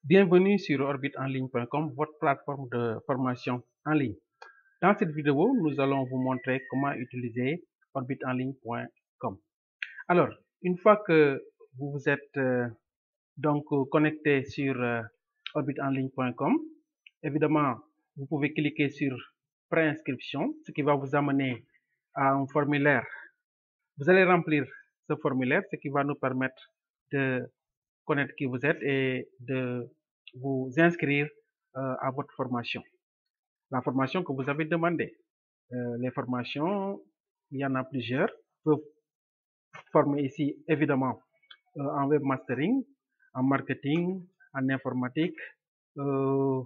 Bienvenue sur orbitanligne.com, votre plateforme de formation en ligne. Dans cette vidéo, nous allons vous montrer comment utiliser orbitanligne.com. Alors, une fois que vous vous êtes connecté sur orbitanligne.com, évidemment, vous pouvez cliquer sur préinscription, ce qui va vous amener à un formulaire. Vous allez remplir ce formulaire, ce qui va nous permettre de connaître qui vous êtes et de vous inscrire à votre formation. La formation que vous avez demandée. Les formations, il y en a plusieurs. Vous pouvez former ici, évidemment, en webmastering, en marketing, en informatique, en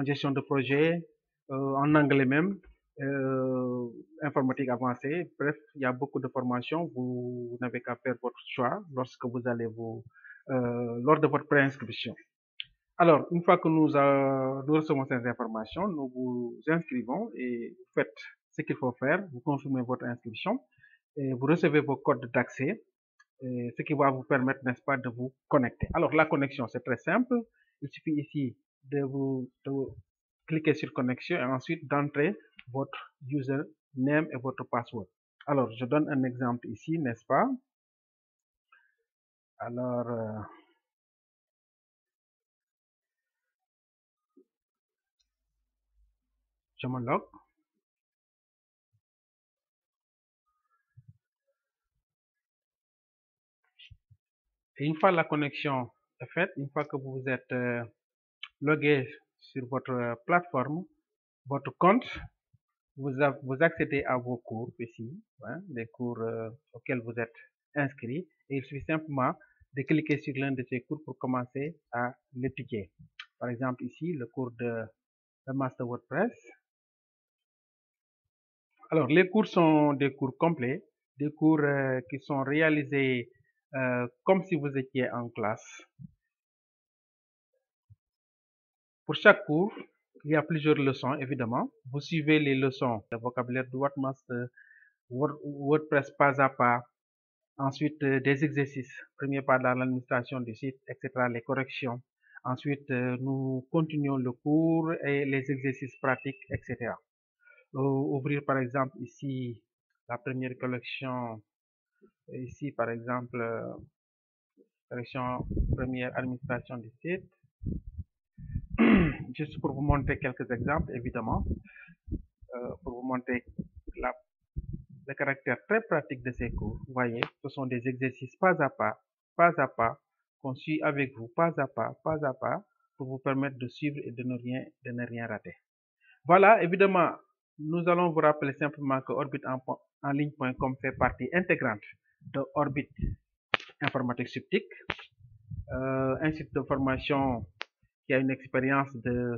gestion de projet, en anglais même, informatique avancée. Bref, il y a beaucoup de formations. Vous n'avez qu'à faire votre choix lorsque vous allez lors de votre préinscription. Alors, une fois que nous recevons ces informations, nous vous inscrivons et vous faites ce qu'il faut faire. Vous confirmez votre inscription et vous recevez vos codes d'accès, ce qui va vous permettre, n'est-ce pas, de vous connecter. Alors, la connexion, c'est très simple. Il suffit ici de cliquer sur connexion et ensuite d'entrer votre username et votre password. Alors, je donne un exemple ici, n'est-ce pas? Alors, je me log. Et une fois la connexion est faite, une fois que vous vous êtes logué sur votre plateforme, votre compte, vous accédez à vos cours ici, hein, les cours auxquels vous êtes inscrit, et il suffit simplement de cliquer sur l'un de ces cours pour commencer à l'étudier. Par exemple ici, le cours de Master WordPress. Alors, les cours sont des cours complets, des cours qui sont réalisés comme si vous étiez en classe. Pour chaque cours, il y a plusieurs leçons, évidemment. Vous suivez les leçons, le vocabulaire de Wordmaster, WordPress pas à pas. Ensuite, des exercices. Premier pas dans l'administration du site, etc. Les corrections. Ensuite, nous continuons le cours et les exercices pratiques, etc. Ouvrir, par exemple, ici, la première collection. Ici, par exemple, collection première administration du site. Juste pour vous montrer quelques exemples, évidemment, pour vous montrer le caractère très pratique de ces cours. Vous voyez, ce sont des exercices pas à pas, qu'on suit avec vous, pas à pas, pour vous permettre de suivre et de ne rien rater. Voilà, évidemment, nous allons vous rappeler simplement que orbitanligne.com fait partie intégrante de Orbit Informatique Subtic, un site de formation qui a une expérience de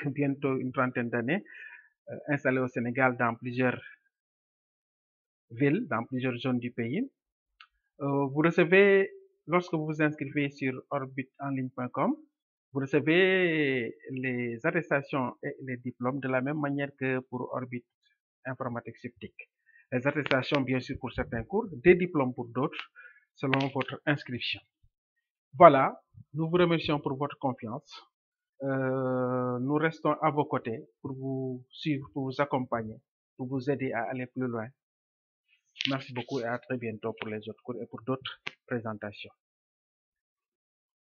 bientôt une trentaine d'années, installé au Sénégal dans plusieurs villes, dans plusieurs zones du pays. Vous recevez, lorsque vous vous inscrivez sur orbitanligne.com, vous recevez les attestations et les diplômes de la même manière que pour Orbit Informatique Subtic. Les attestations, bien sûr, pour certains cours, des diplômes pour d'autres, selon votre inscription. Voilà, nous vous remercions pour votre confiance. Nous restons à vos côtés pour vous suivre, pour vous accompagner, pour vous aider à aller plus loin. Merci beaucoup et à très bientôt pour les autres cours et pour d'autres présentations.